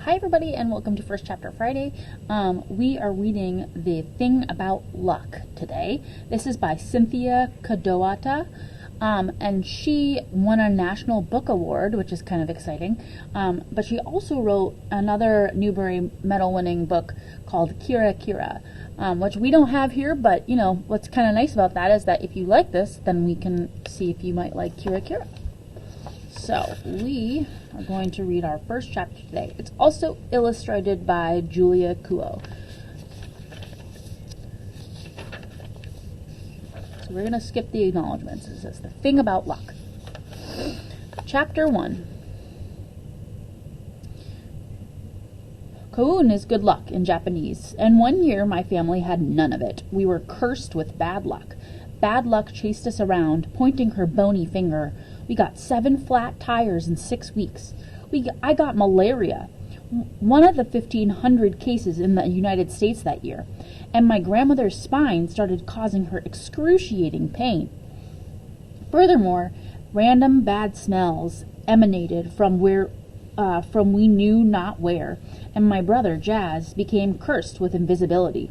Hi everybody and welcome to First Chapter Friday. We are reading The Thing About Luck today. This is by Cynthia Kadohata, and she won a National Book Award, which is kind of exciting. But she also wrote another Newbery Medal winning book called Kira Kira, which we don't have here, but you know, what's kind of nice about that is that if you like this, then we can see if you might like Kira Kira. So, we are going to read our first chapter today. It's also illustrated by Julia Kuo. So we're going to skip the acknowledgments. It says, The Thing About Luck. Chapter 1. Koun is good luck in Japanese, and one year my family had none of it. We were cursed with bad luck. Bad luck chased us around, pointing her bony finger. We got 7 flat tires in 6 weeks. I got malaria, one of the 1,500 cases in the United States that year, and my grandmother's spine started causing her excruciating pain. Furthermore, random bad smells emanated from we knew not where, and my brother, Jazz, became cursed with invisibility.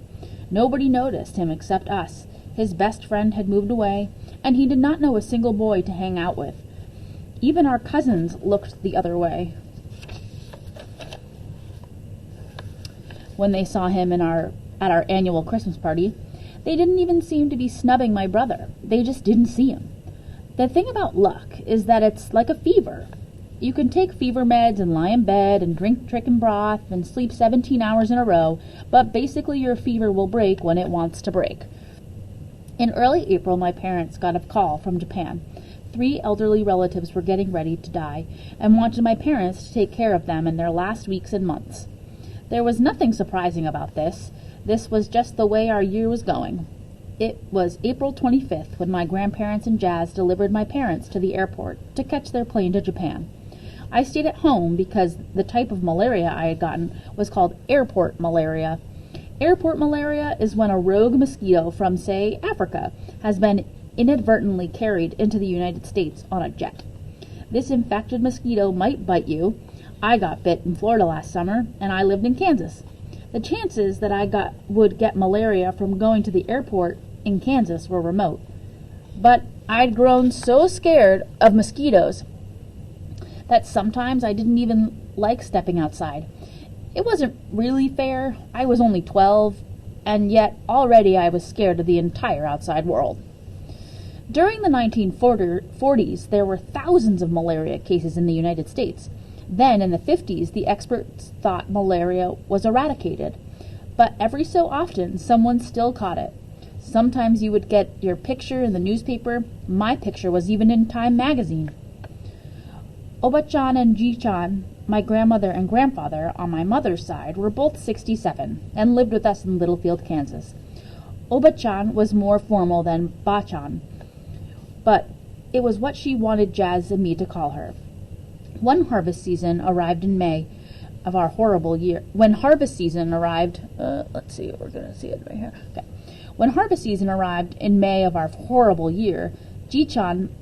Nobody noticed him except us. His best friend had moved away, and he did not know a single boy to hang out with. Even our cousins looked the other way when they saw him at our annual Christmas party. They didn't even seem to be snubbing my brother. They just didn't see him. The thing about luck is that it's like a fever. You can take fever meds and lie in bed and drink chicken broth and sleep 17 hours in a row, but basically your fever will break when it wants to break. In early April, my parents got a call from Japan. 3 elderly relatives were getting ready to die and wanted my parents to take care of them in their last weeks and months. There was nothing surprising about this. This was just the way our year was going. It was April 25th when my grandparents and Jazz delivered my parents to the airport to catch their plane to Japan. I stayed at home because the type of malaria I had gotten was called airport malaria. Airport malaria is when a rogue mosquito from, say, Africa has been inadvertently carried into the United States on a jet. This infected mosquito might bite you. I got bit in Florida last summer, and I lived in Kansas. The chances that I would get malaria from going to the airport in Kansas were remote. But I'd grown so scared of mosquitoes that sometimes I didn't even like stepping outside. It wasn't really fair. I was only 12, and yet already I was scared of the entire outside world. During the 1940s, there were thousands of malaria cases in the United States. Then, in the 50s, the experts thought malaria was eradicated. But every so often, someone still caught it. Sometimes you would get your picture in the newspaper. My picture was even in Time magazine. Oba-chan and Ji-chan, my grandmother and grandfather on my mother's side, were both 67 and lived with us in Littlefield, Kansas. Oba-chan was more formal than Ba-chan, but it was what she wanted Jazz and me to call her. One harvest season arrived in May of our horrible year. When harvest season arrived, let's see, we're going to see it right here. Okay. When harvest season arrived in May of our horrible year, Ji-chan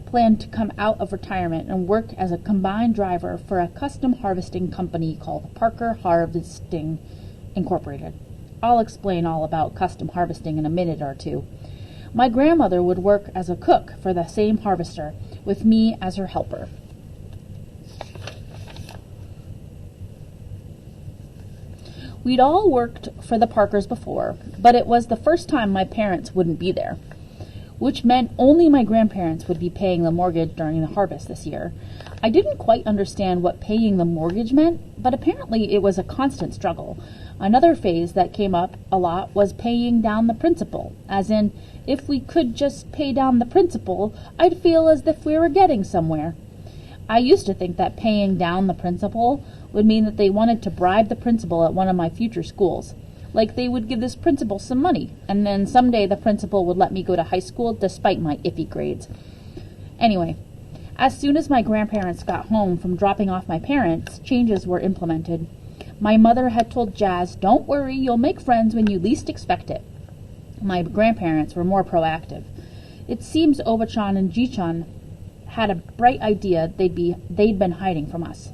planned to come out of retirement and work as a combined driver for a custom harvesting company called Parker Harvesting Incorporated. I'll explain all about custom harvesting in a minute or two. My grandmother would work as a cook for the same harvester, with me as her helper. We'd all worked for the Parkers before, but it was the first time my parents wouldn't be there, which meant only my grandparents would be paying the mortgage during the harvest this year. I didn't quite understand what paying the mortgage meant, but apparently it was a constant struggle. Another phase that came up a lot was paying down the principal, as in, if we could just pay down the principal, I'd feel as if we were getting somewhere. I used to think that paying down the principal would mean that they wanted to bribe the principal at one of my future schools. Like they would give this principal some money, and then someday the principal would let me go to high school despite my iffy grades. Anyway, as soon as my grandparents got home from dropping off my parents, changes were implemented. My mother had told Jazz, "Don't worry, you'll make friends when you least expect it." My grandparents were more proactive. It seems Oba-chan and Ji-chan had a bright idea they'd been hiding from us.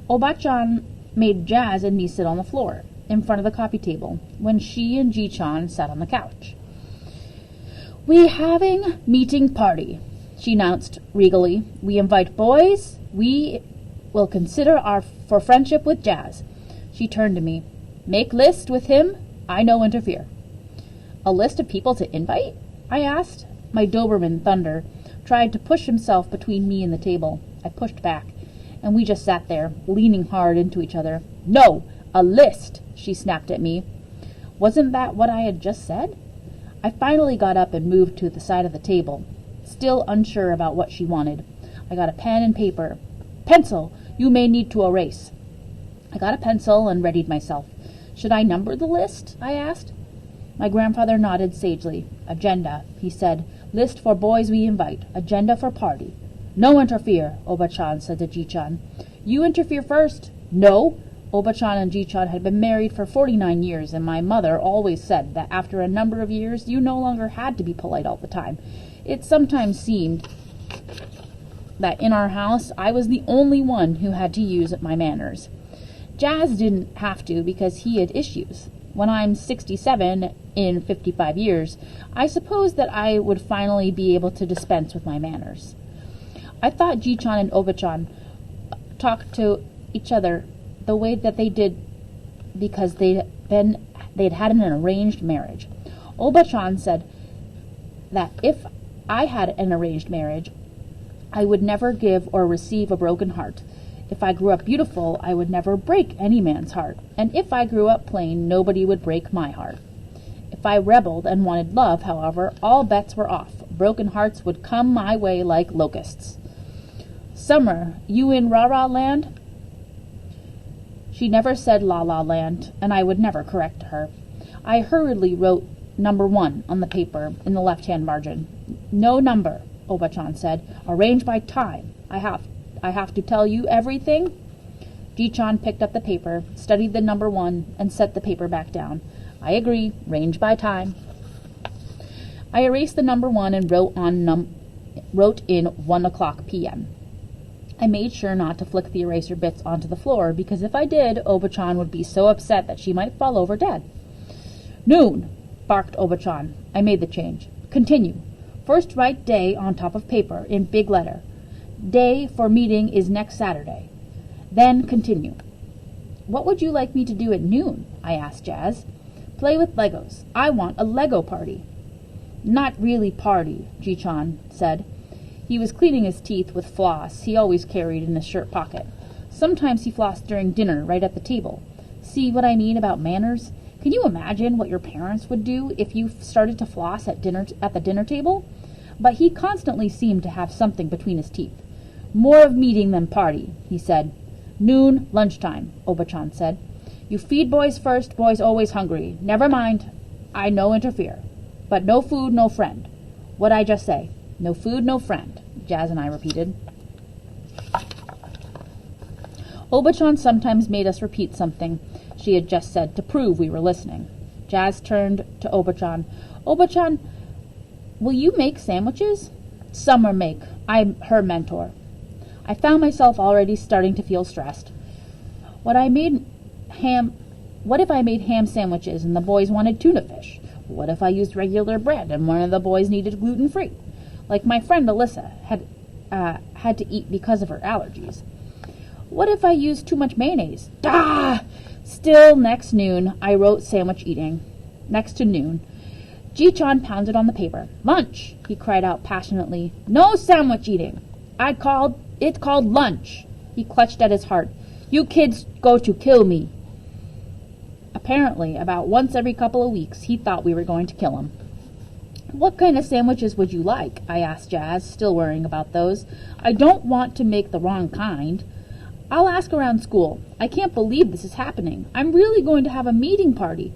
Oba-chan made Jazz and me sit on the floor, in front of the coffee table, when she and Ji-chan sat on the couch. "We having meeting party," she announced regally. "We invite boys. We will consider our for friendship with Jazz." She turned to me. "Make list with him. I no interfere." "A list of people to invite?" I asked. My Doberman, Thunder, tried to push himself between me and the table. I pushed back, and we just sat there, leaning hard into each other. "No, a list," she snapped at me. Wasn't that what I had just said? I finally got up and moved to the side of the table, still unsure about what she wanted. I got a pen and paper. "Pencil, you may need to erase." I got a pencil and readied myself. "Should I number the list?" I asked. My grandfather nodded sagely. "Agenda," he said. "List for boys we invite. Agenda for party." "No interfere," Oba-chan said to Ji-chan. "You interfere first." "No." Oba-chan and Ji-chan had been married for 49 years, and my mother always said that after a number of years you no longer had to be polite all the time. It sometimes seemed that in our house I was the only one who had to use my manners. Jazz didn't have to because he had issues. When I'm 67 in 55 years, I suppose that I would finally be able to dispense with my manners. I thought Ji-chan and Oba-chan talked to each other the way that they did because they'd had an arranged marriage. Oba-chan said that if I had an arranged marriage, I would never give or receive a broken heart. If I grew up beautiful, I would never break any man's heart. And if I grew up plain, nobody would break my heart. If I rebelled and wanted love, however, all bets were off. Broken hearts would come my way like locusts. "Summer, you in Ra-Ra Land?" She never said La La Land, and I would never correct her. I hurriedly wrote number 1 on the paper in the left-hand margin. "No number," Oba-chan said. "Arrange by time. I have to tell you everything?" Ji-chan picked up the paper, studied the number 1, and set the paper back down. "I agree. Range by time." I erased the number 1 and wrote in 1:00 p.m. I made sure not to flick the eraser bits onto the floor, because if I did, Oba-chan would be so upset that she might fall over dead. "Noon," barked Oba-chan. I made the change. "Continue. First write day on top of paper in big letter. Day for meeting is next Saturday. Then continue." "What would you like me to do at noon?" I asked Jazz. "Play with Legos. I want a Lego party." "Not really party," Ji-chan said. He was cleaning his teeth with floss he always carried in his shirt pocket. Sometimes he flossed during dinner right at the table. See what I mean about manners? Can you imagine what your parents would do if you started to floss at the dinner table? But he constantly seemed to have something between his teeth. "More of meeting than party," he said. "Noon, lunchtime," Oba-chan said. "You feed boys first, boys always hungry. Never mind, I no interfere. But no food, no friend." "What'd I just say?" "No food, no friend," Jazz and I repeated. Oba-chan sometimes made us repeat something she had just said to prove we were listening. Jazz turned to Oba-chan. "Oba-chan, will you make sandwiches?" "Summer make. I'm her mentor." I found myself already starting to feel stressed. What if I made ham sandwiches and the boys wanted tuna fish? What if I used regular bread and one of the boys needed gluten-free? Like my friend Alyssa had to eat because of her allergies. What if I used too much mayonnaise? Still, next noon, I wrote sandwich eating. Next to noon. Ji-chan pounded on the paper. "Lunch!" he cried out passionately. "No sandwich eating! It's called lunch!" He clutched at his heart. "You kids go to kill me!" Apparently, about once every couple of weeks, he thought we were going to kill him. "What kind of sandwiches would you like?" I asked Jazz, still worrying about those. "I don't want to make the wrong kind." "I'll ask around school. I can't believe this is happening. I'm really going to have a meeting party."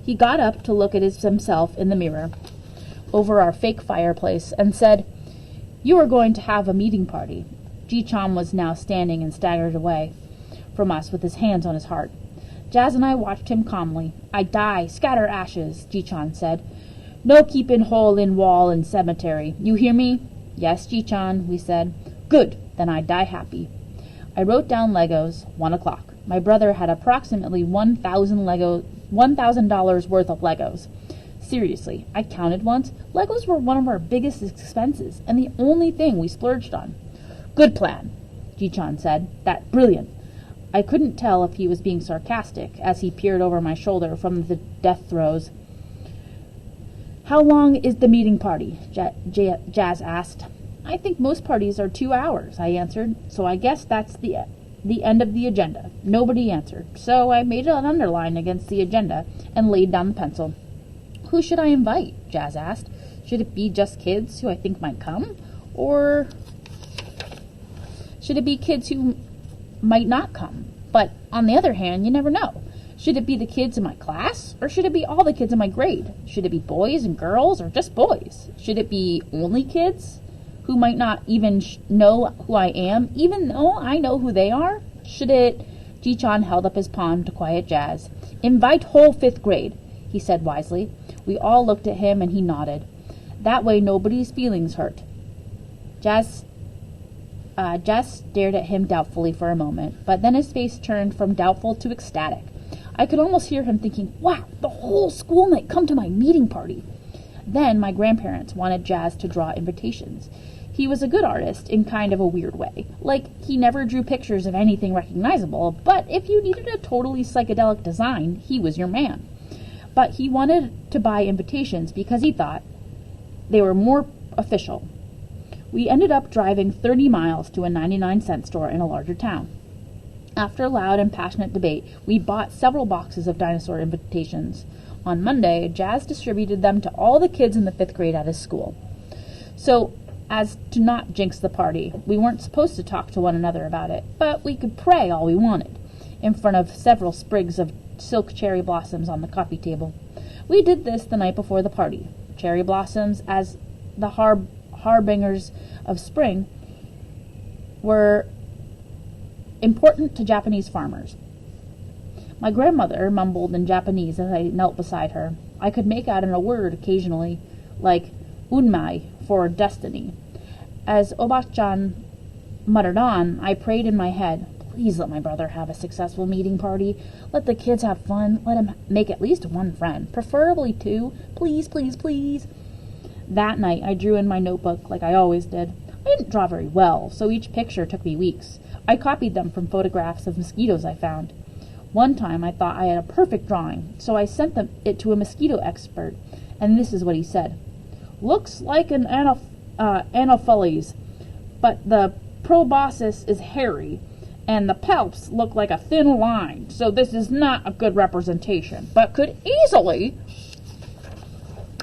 He got up to look at himself in the mirror over our fake fireplace and said, "You are going to have a meeting party." Ji-chan was now standing and staggered away from us with his hands on his heart. Jazz and I watched him calmly. "I die, scatter ashes," Ji-chan said. "No keepin' hole in wall in cemetery. You hear me?" "Yes, Ji-chan," we said. "Good, then I die happy." I wrote down Legos, 1 o'clock. My brother had approximately $1,000 worth of Legos. Seriously, I counted once. Legos were one of our biggest expenses, and the only thing we splurged on. Good plan, Ji-chan said. That brilliant. I couldn't tell if he was being sarcastic as he peered over my shoulder from the death throes. How long is the meeting party? Jazz asked. I think most parties are 2 hours, I answered, so I guess that's the end of the agenda. Nobody answered, so I made an underline against the agenda and laid down the pencil. Who should I invite? Jazz asked. Should it be just kids who I think might come? Or should it be kids who might not come? But on the other hand, you never know. Should it be the kids in my class? Or should it be all the kids in my grade? Should it be boys and girls or just boys? Should it be only kids who might not even know who I am, even though I know who they are? Should it... Ji-chan held up his palm to quiet Jazz. Invite whole 5th grade, he said wisely. We all looked at him and he nodded. That way nobody's feelings hurt. Jazz stared at him doubtfully for a moment, but then his face turned from doubtful to ecstatic. I could almost hear him thinking, wow, the whole school might come to my meeting party. Then my grandparents wanted Jazz to draw invitations. He was a good artist in kind of a weird way. Like, he never drew pictures of anything recognizable, but if you needed a totally psychedelic design, he was your man. But he wanted to buy invitations because he thought they were more official. We ended up driving 30 miles to a 99-cent store in a larger town. After a loud and passionate debate, we bought several boxes of dinosaur invitations. On Monday, Jazz distributed them to all the kids in the 5th grade at his school. So, as to not jinx the party, we weren't supposed to talk to one another about it, but we could pray all we wanted, in front of several sprigs of silk cherry blossoms on the coffee table. We did this the night before the party. Cherry blossoms, as the harbingers of spring, were important to Japanese farmers. My grandmother mumbled in Japanese as I knelt beside her. I could make out a word occasionally, like unmai for destiny. As Oba-chan muttered on, I prayed in my head, please let my brother have a successful meeting party. Let the kids have fun. Let him make at least one friend, preferably 2. Please, please, please. That night, I drew in my notebook like I always did. I didn't draw very well, so each picture took me weeks. I copied them from photographs of mosquitoes I found. One time I thought I had a perfect drawing, so I sent it to a mosquito expert, and this is what he said. Looks like an Anopheles, but the proboscis is hairy, and the palps look like a thin line, so this is not a good representation, but could easily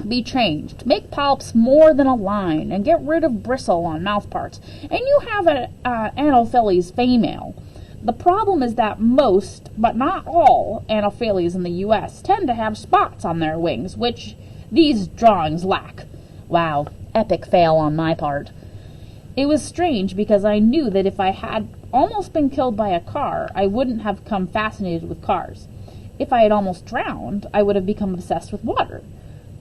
be changed. Make palps more than a line, and get rid of bristle on mouth parts, and you have an Anopheles female. The problem is that most, but not all, Anopheles in the U.S. tend to have spots on their wings, which these drawings lack. Wow, epic fail on my part. It was strange because I knew that if I had almost been killed by a car, I wouldn't have become fascinated with cars. If I had almost drowned, I would have become obsessed with water.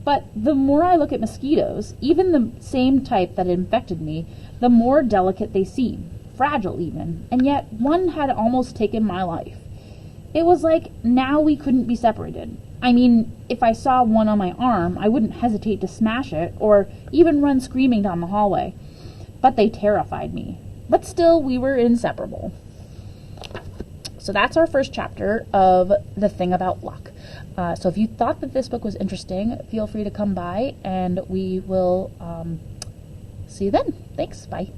But the more I look at mosquitoes, even the same type that infected me, the more delicate they seem. Fragile even, and yet one had almost taken my life. It was like now we couldn't be separated. I mean, if I saw one on my arm, I wouldn't hesitate to smash it or even run screaming down the hallway. But they terrified me. But still, we were inseparable. So that's our first chapter of The Thing About Luck. So if you thought that this book was interesting, feel free to come by and we will see you then. Thanks. Bye.